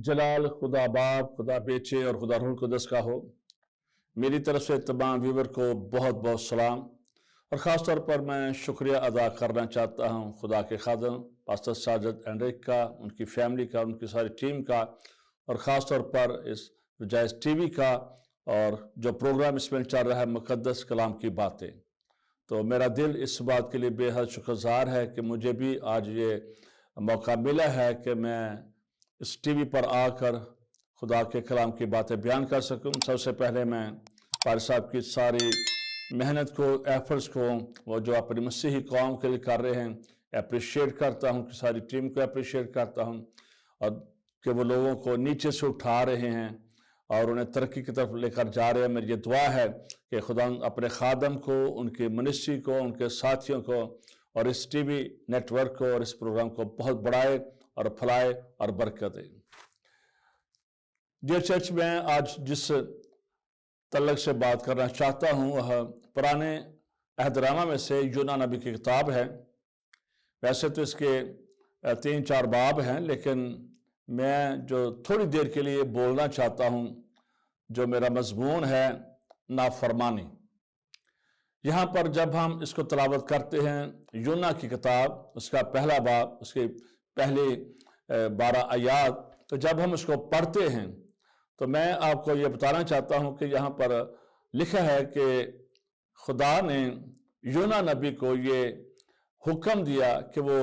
जलाल खुदा बाप, खुदा बेटे और खुदा रूह कुदस का हो। मेरी तरफ से तमाम व्यूवर को बहुत बहुत सलाम। और ख़ास तौर पर मैं शुक्रिया अदा करना चाहता हूँ खुदा के खादम पास्टर साजिद एंड्रिक का, उनकी फैमिली का, उनकी सारी टीम का, और ख़ास तौर पर इस जायज़ टीवी का, और जो प्रोग्राम इसमें चल रहा है मुक़द्दस कलाम की बातें। तो मेरा दिल इस बात के लिए बेहद शुक्रगुज़ार है कि मुझे भी आज ये मौका मिला है कि मैं इस टीवी पर आकर खुदा के कलाम की बातें बयान कर सकूं। सबसे पहले मैं पार साहब की सारी मेहनत को, एफर्ट्स को, वो जो अपनी मसीही कौम के लिए कर रहे हैं, अप्रिशिएट करता हूं, कि सारी टीम को अप्रिशिएट करता हूं, और कि वो लोगों को नीचे से उठा रहे हैं और उन्हें तरक्की की तरफ लेकर जा रहे हैं। मेरी ये दुआ है कि खुदा अपने खादम को, उनकी मिनिस्ट्री को, उनके साथियों को और इस टीवी नेटवर्क को और इस प्रोग्राम को बहुत बढ़ाए और फैलाए और बरकत दे। जो चर्च में आज जिस तल्लक से बात करना चाहता हूँ वह पुराने अहदनामा में से यूना नबी की किताब है। वैसे तो इसके 3-4 बाब हैं, लेकिन मैं जो थोड़ी देर के लिए बोलना चाहता हूँ, जो मेरा मजमून है नाफरमानी। यहाँ पर जब हम इसको तलावत करते हैं, यूना की किताब, उसका पहला बाब, उसके पहले 12 आयात, तो जब हम इसको पढ़ते हैं तो मैं आपको ये बताना चाहता हूँ कि यहाँ पर लिखा है कि खुदा ने यूना नबी को ये हुक्म दिया कि वो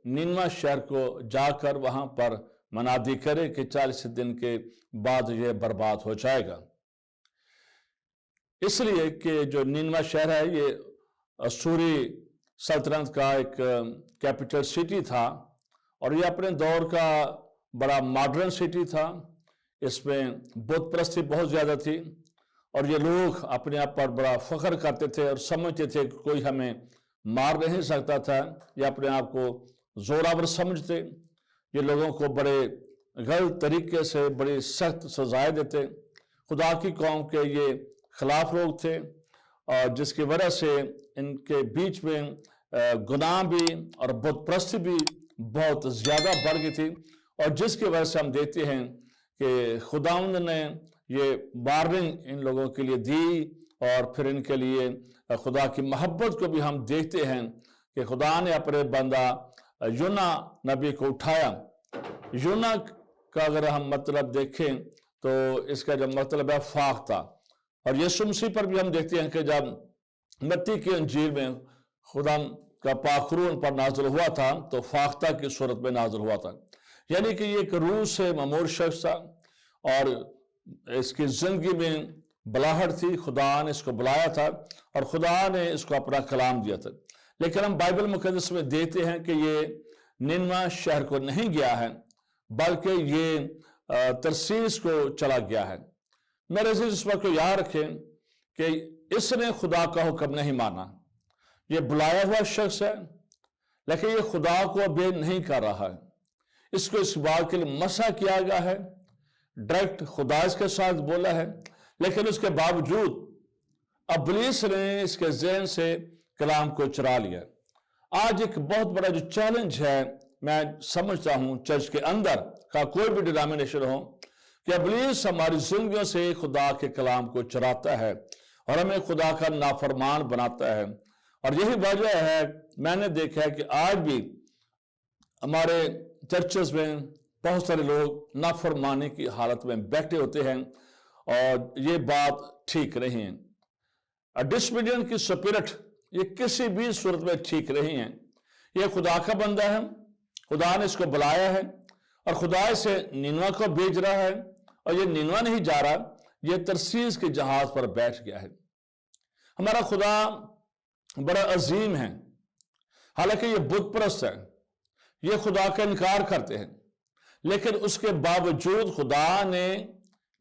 निनवा शहर को जाकर वहाँ पर मनादी करे कि 40 दिन के बाद ये बर्बाद हो जाएगा। इसलिए कि जो निनवा शहर है ये असूरी सल्तनत का एक कैपिटल सिटी था, और ये अपने दौर का बड़ा मॉडर्न सिटी था। इसमें बुत परस्ती बहुत ज़्यादा थी, और ये लोग अपने आप पर बड़ा फख्र करते थे और समझते थे कि कोई हमें मार नहीं सकता था, या अपने आप को जोरावर समझते। ये लोगों को बड़े गलत तरीके से बड़ी सख्त सजाएं देते। खुदा की कौम के ये खिलाफ लोग थे, और जिसकी वजह से इनके बीच में गुनाह भी और बुत परस्ती भी बहुत ज़्यादा बढ़ गई थी, और जिसकी वजह से हम देखते हैं कि खुदावंद ने ये वार्निंग इन लोगों के लिए दी, और फिर इनके लिए खुदा की मोहब्बत को भी हम देखते हैं कि खुदा ने अपने बंदा यूना नबी को उठाया। यूना का अगर हम मतलब देखें तो इसका जो मतलब है फाख्ता, और यीशु मसीह पर भी हम देखते हैं कि जब मत्ती की अंजील में खुदा का पाखरून पर नाज़िल हुआ था तो फाख्ता की सूरत में नाज़िल हुआ था, यानी कि ये एक रूह से ममूर शख्स था, और इसकी जिंदगी में बलाहट थी। खुदा ने इसको बुलाया था और खुदा ने इसको अपना कलाम दिया था। लेकिन हम बाइबल मुक़द्दस में देखते हैं कि ये निनवा शहर को नहीं गया है, बल्कि ये तरसीस को चला गया है। मेरे अज़ीज़, इस बात को याद रखें कि इसने खुदा का हुक्म नहीं माना। ये बुलाया हुआ शख्स है, लेकिन ये खुदा को ओबे नहीं कर रहा है। इसको इस बात के लिए मसा किया गया है, डायरेक्ट खुदा इसके साथ बोला है, लेकिन उसके बावजूद इब्लीस ने इसके ज़हन से कलाम को चुरा लिया। आज एक बहुत बड़ा जो चैलेंज है, मैं समझता हूँ चर्च के अंदर का कोई भी डिनोमिनेशन हो, कि इब्लीस हमारी जिंदगियों से खुदा के कलाम को चुराता है और हमें खुदा का नाफरमान बनाता है। और यही वजह है, मैंने देखा है कि आज भी हमारे चर्चेस में बहुत सारे लोग नाफरमानी की हालत में बैठे होते हैं, और ये बात ठीक नहीं है। डिसोबीडियंस की स्पिरिट ये किसी भी सूरत में ठीक नहीं है। ये खुदा का बंदा है, खुदा ने इसको बुलाया है, और खुदा इसे निनवा को भेज रहा है, और ये निनवा नहीं जा रहा, ये तरसीस के जहाज पर बैठ गया है। हमारा खुदा बड़ा अजीम है, हालांकि ये बुत परस्त है, ये खुदा का इनकार करते हैं, लेकिन उसके बावजूद खुदा ने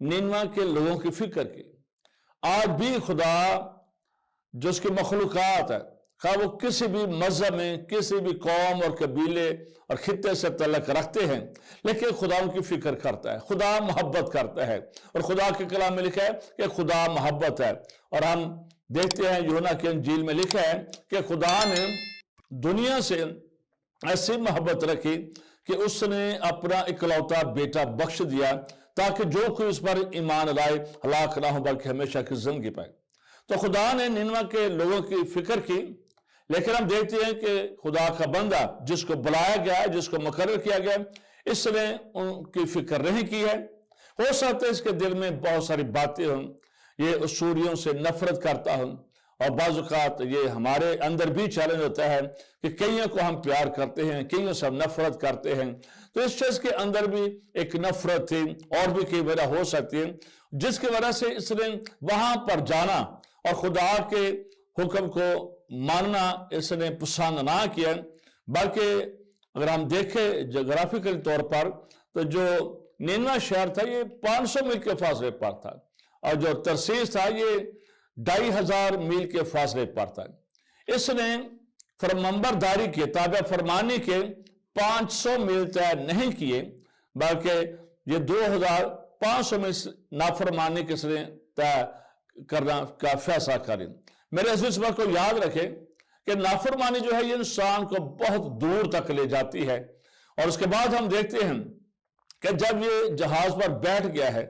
निनवा के लोगों की फिक्र की। आज भी खुदा जो उसकी मखलूकात है, खा वो किसी भी मजहब में, किसी भी कौम और कबीले और खित्ते से तल्लक रखते हैं, लेकिन खुदा उनकी फिक्र करता है, खुदा मोहब्बत करता है। और खुदा के कलाम में लिखा है कि खुदा मोहब्बत है। और हम देखते हैं यूहन्ना की इंजील में लिखा है कि खुदा ने दुनिया से ऐसी मोहब्बत रखी کہ اس نے اپنا اکلوتا بیٹا بخش دیا تاکہ جو کوئی اس پر ایمان لائے ہلاک نہ ہو بلکہ ہمیشہ کی زندگی پائے۔ تو خدا نے نینوے کے لوگوں کی فکر کی، لیکن ہم دیکھتے ہیں کہ خدا کا بندہ جس کو بلایا گیا ہے، جس کو مقرر کیا گیا، اس نے ان کی فکر نہیں کی ہے۔ ہو سکتا ہے اس کے دل میں بہت ساری باتیں ہوں، یہ اسوریوں سے نفرت کرتا ہوں، اور بعض اوقات یہ ہمارے اندر بھی چیلنج ہوتا ہے کہ کئیوں کو ہم پیار کرتے ہیں، کئیوں سے ہم نفرت کرتے ہیں۔ تو اس شخص کے اندر بھی ایک نفرت تھی، اور بھی کئی وجہ ہو سکتی ہے جس کی وجہ سے اس نے وہاں پر جانا اور خدا کے حکم کو ماننا اس نے پسند نہ کیا، بلکہ اگر ہم دیکھیں جغرافیکل طور پر تو جو نینوے شہر تھا یہ 500 میل کے فاصلے پر تھا، اور جو ترسیس تھا یہ 2500 میل کے فاصلے پر تھا۔ اس نے فرمانبرداری کے، تابع فرمانی کے 500 میل طے نہیں کیے، بلکہ یہ 2500 میل نافرمانی کس نے طے کرنا کا فیصلہ کریں۔ میرے عزیز بات کو یاد رکھیں کہ نافرمانی جو ہے یہ انسان کو بہت دور تک لے جاتی ہے، اور اس کے بعد ہم دیکھتے ہیں کہ جب یہ جہاز پر بیٹھ گیا ہے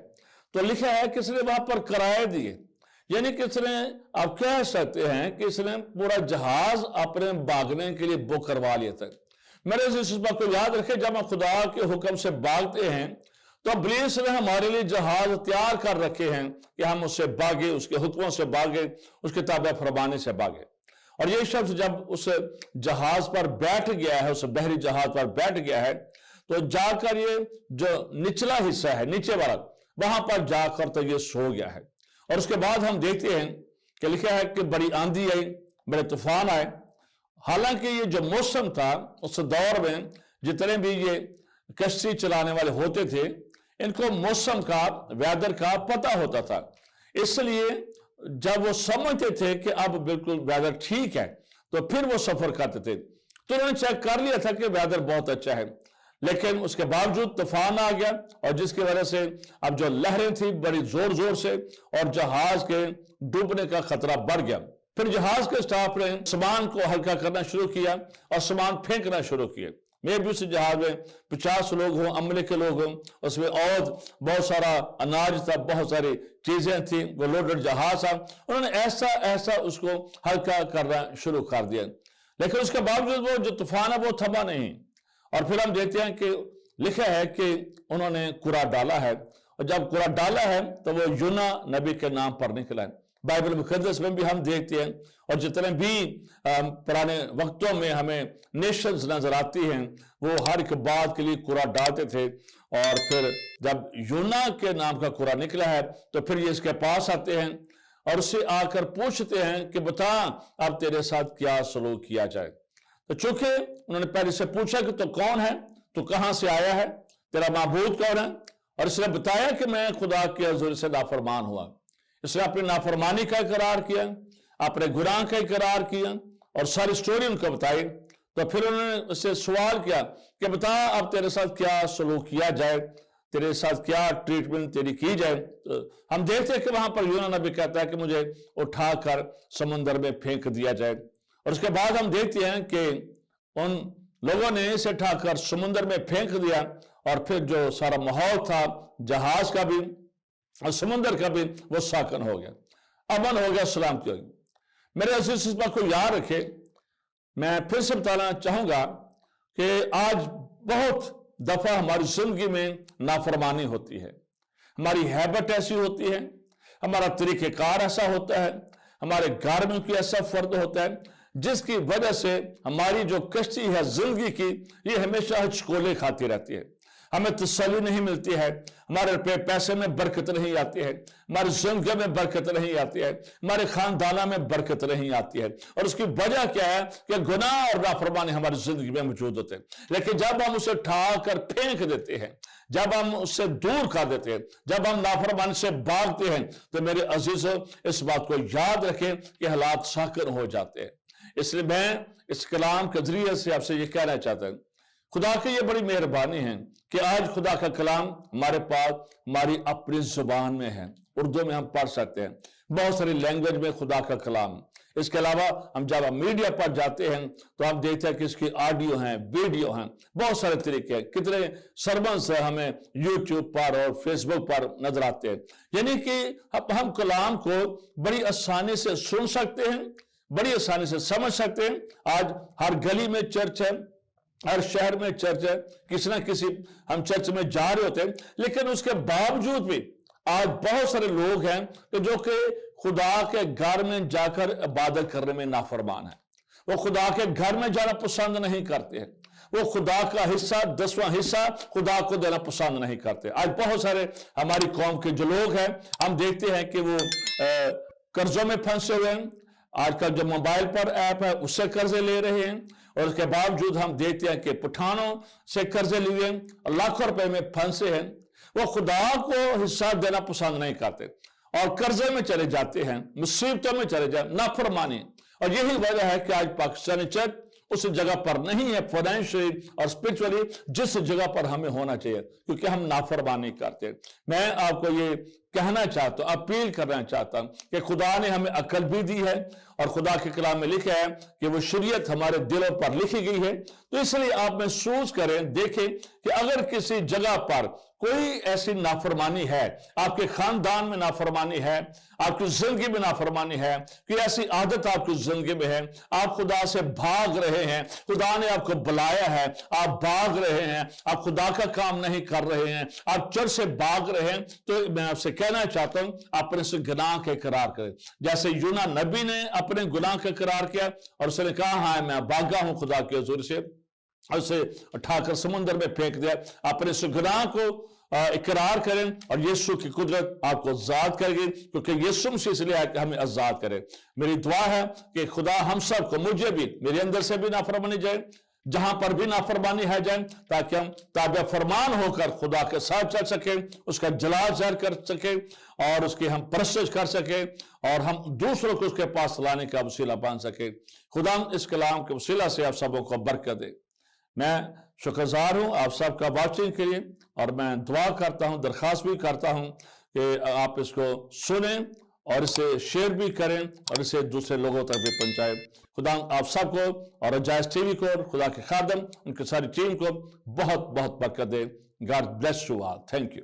تو لکھا ہے کہ اس نے وہاں پر کرائے دیے، یعنی کہ اس نے، آپ کہہ سکتے ہیں کہ اس نے پورا جہاز اپنے بھاگنے کے لیے بک کروا لیا تھا۔ میرے عزیز اس بات کو یاد رکھیں، جب ہم خدا کے حکم سے بھاگتے ہیں تو ابلیس نے ہمارے لیے جہاز تیار کر رکھے ہیں کہ ہم اس سے بھاگے، اس کے حکموں سے بھاگے، اس کے تابع فرمانے سے بھاگے۔ اور یہ شخص جب اس جہاز پر بیٹھ گیا ہے، اس بحری جہاز پر بیٹھ گیا ہے، تو جا کر یہ جو نچلا حصہ ہے، نیچے والا، وہاں پر جا کر تو یہ سو گیا ہے۔ اور اس کے بعد ہم دیکھتے ہیں کہ لکھا ہے کہ بڑی آندھی آئی، بڑے طوفان آئے۔ حالانکہ یہ جو موسم تھا اس دور میں جتنے بھی یہ کشتی چلانے والے ہوتے تھے ان کو موسم کا، ویدر کا پتہ ہوتا تھا، اس لیے جب وہ سمجھتے تھے کہ اب بالکل ویدر ٹھیک ہے تو پھر وہ سفر کرتے تھے۔ تو انہوں نے چیک کر لیا تھا کہ ویدر بہت اچھا ہے، لیکن اس کے باوجود طوفان آ گیا، اور جس کی وجہ سے اب جو لہریں تھیں بڑی زور زور سے، اور جہاز کے ڈوبنے کا خطرہ بڑھ گیا۔ پھر جہاز کے سٹاف نے سامان کو ہلکا کرنا شروع کیا اور سامان پھینکنا شروع کیا۔ میں بھی اس جہاز میں 50 لوگ ہوں، عملے کے لوگ ہوں، اس میں اور بہت سارا اناج تھا، بہت ساری چیزیں تھیں، وہ لوڈڈ جہاز تھا۔ انہوں نے ایسا اس کو ہلکا کرنا شروع کر دیا، لیکن اس کے باوجود وہ جو طوفان ہے وہ تھما نہیں۔ اور پھر ہم دیکھتے ہیں کہ لکھا ہے کہ انہوں نے قرعہ ڈالا ہے، اور جب قرعہ ڈالا ہے تو وہ یونا نبی کے نام پر نکلا ہے۔ بائبل مقدس میں بھی ہم دیکھتے ہیں، اور جتنے بھی پرانے وقتوں میں ہمیں نیشنز نظر آتی ہیں وہ ہر ایک بات کے لیے قرعہ ڈالتے تھے، اور پھر جب یونا کے نام کا قرعہ نکلا ہے تو پھر یہ اس کے پاس آتے ہیں اور اس سے آ کر پوچھتے ہیں کہ بتا اب تیرے ساتھ کیا سلوک کیا جائے۔ تو چونکہ انہوں نے پہلے سے پوچھا کہ تو کون ہے، تو کہاں سے آیا ہے، تیرا معبود کون ہے، اور اس نے بتایا کہ میں خدا کے حضور سے نافرمان ہوا۔ اس نے اپنی نافرمانی کا اقرار کیا، اپنے گناہ کا اقرار کیا، اور ساری سٹوری ان کو بتائی۔ تو پھر انہوں نے اس سے سوال کیا کہ بتا اب تیرے ساتھ کیا سلوک کیا جائے، تیرے ساتھ کیا ٹریٹمنٹ تیری کی جائے۔ تو ہم دیکھتے ہیں کہ وہاں پر یونا نبی کہتا ہے کہ مجھے اٹھا کر سمندر میں پھینک دیا جائے، اور اس کے بعد ہم دیکھتے ہیں کہ ان لوگوں نے اسے اٹھا کر سمندر میں پھینک دیا، اور پھر جو سارا ماحول تھا جہاز کا بھی اور سمندر کا بھی وہ ساکن ہو گیا، امن ہو گیا، سلامتی ہو گئی۔ میرے عزیز اس بات کو یاد رکھے، میں پھر سے بتانا چاہوں گا کہ آج بہت دفعہ ہماری زندگی میں نافرمانی ہوتی ہے، ہماری ہیبٹ ایسی ہوتی ہے، ہمارا طریقہ کار ایسا ہوتا ہے، ہمارے گھر میں کوئی ایسا فرد ہوتا ہے جس کی وجہ سے ہماری جو کشتی ہے زندگی کی یہ ہمیشہ ہچکولے کھاتی رہتی ہے، ہمیں تسلی نہیں ملتی ہے، ہمارے پیسے میں برکت نہیں آتی ہے، ہماری زندگی میں برکت نہیں آتی ہے، ہمارے خاندانہ میں برکت نہیں آتی ہے، اور اس کی وجہ کیا ہے کہ گناہ اور نافرمانی ہماری زندگی میں موجود ہوتے ہیں۔ لیکن جب ہم اسے اٹھا کر پھینک دیتے ہیں، جب ہم اس سے دور کر دیتے ہیں، جب ہم نافرمانی سے بھاگتے ہیں، تو میرے عزیزو اس بات کو یاد رکھیں کہ حالات ساکن ہو جاتے ہیں۔ اس لیے میں اس کلام کے ذریعے سے آپ سے یہ کہنا چاہتا ہوں، خدا کی یہ بڑی مہربانی ہے کہ آج خدا کا کلام ہمارے پاس ہماری اپنی زبان میں ہے، उर्दू में हम पढ़ सकते हैं, बहुत सारी लैंग्वेज में खुदा का कलाम। इसके अलावा हम जब मीडिया पर जाते हैं तो हम देखते हैं कि इसकी ऑडियो हैं, वीडियो हैं, बहुत सारे तरीके हैं। कितने सरमन्स हमें यूट्यूब पर और फेसबुक पर नजर आते हैं। यानी कि हम कलाम को बड़ी आसानी से सुन सकते हैं, बड़ी आसानी से समझ सकते हैं। आज हर गली में चर्च है, हर शहर में चर्च है, किसी ना किसी हम चर्च में जा रहे होते हैं, लेकिन उसके बावजूद भी आज बहुत सारे लोग हैं कि जो कि खुदा के घर में जाकर इबादत करने में नाफरमान है। वो खुदा के घर में जाना पसंद नहीं करते हैं, वो खुदा का हिस्सा, 10वां हिस्सा खुदा को देना पसंद नहीं करते। आज बहुत सारे हमारी कौम के जो लोग हैं, हम देखते हैं कि वो कर्जों में फंसे हुए हैं। आजकल जो मोबाइल पर ऐप है उससे कर्जे ले रहे हैं, और उसके बावजूद हम देखते हैं कि पठानों से कर्जे लिए लाखों रुपए में फंसे हैं। वो खुदा को हिस्सा देना पसंद नहीं करते और कर्जे में चले जाते हैं, मुसीबतों में चले जाए, नाफरमानी। और यही वजह है कि आज पाकिस्तानी चर्च उस जगह पर नहीं है फाइनेंशियली और स्पिरिचुअली जिस जगह पर हमें होना चाहिए, क्योंकि हम नाफरमानी करते हैं। मैं आपको ये कहना चाहता हूं, अपील करना चाहता हूं कि खुदा ने हमें अकल भी दी है और खुदा के कलाम में लिखा है कि वो शरीयत हमारे दिलों पर लिखी गई है। तो इसलिए आप महसूस करें, देखें कि अगर किसी जगह पर कोई ऐसी नाफरमानी है, आपके खानदान में नाफरमानी है, आपकी जिंदगी में नाफरमानी है, कि ऐसी आदत आपकी जिंदगी में है, आप खुदा से भाग रहे हैं, खुदा ने आपको बुलाया है, आप भाग रहे हैं, आप खुदा का काम नहीं कर रहे हैं, आप चर्च से भाग रहे हैं, तो मैं आपसे कहना चाहता हूं अपने से गुनाह के इकरार करें। जैसे यूना नबी ने अपने गुनाह का इकरार किया और उसने कहा, हाँ मैं भागा हूं खुदा के हुजूर से, उसे उठाकर समुद्र में फेंक दिया। अपने से गुनाह को इकरार करें और यीशु की कुदरत आपको आजाद करेगी, क्योंकि यीशु मसीह इसलिए है कि हमें आजाद करे। मेरी दुआ है कि खुदा हम सबको, मुझे भी, मेरे अंदर से भी नाफरमानी जाए, जहां पर भी नाफरमानी है जाए, ताकि हम ताबे फरमान होकर खुदा के साथ चल सके, उसका जलाल ज़ाहिर कर सके और उसकी हम परस्तिश कर सके और हम दूसरों को उसके पास लाने का वसीला बन सके। खुदा इस कलाम के वसीला से आप सबों को बरकत दे। मैं शुक्रगुजार हूं आप सबका वाचिंग के लिए, और मैं दुआ करता हूं, दरख्वास्त भी करता हूं कि आप इसको सुने और इसे शेयर भी करें और इसे दूसरे लोगों तक भी पहुंचाएं। खुदा आप सबको और जायज़ टीवी को, खुदा के खादम, उनकी सारी टीम को बहुत बहुत बरकत दे। God bless you all. Thank you.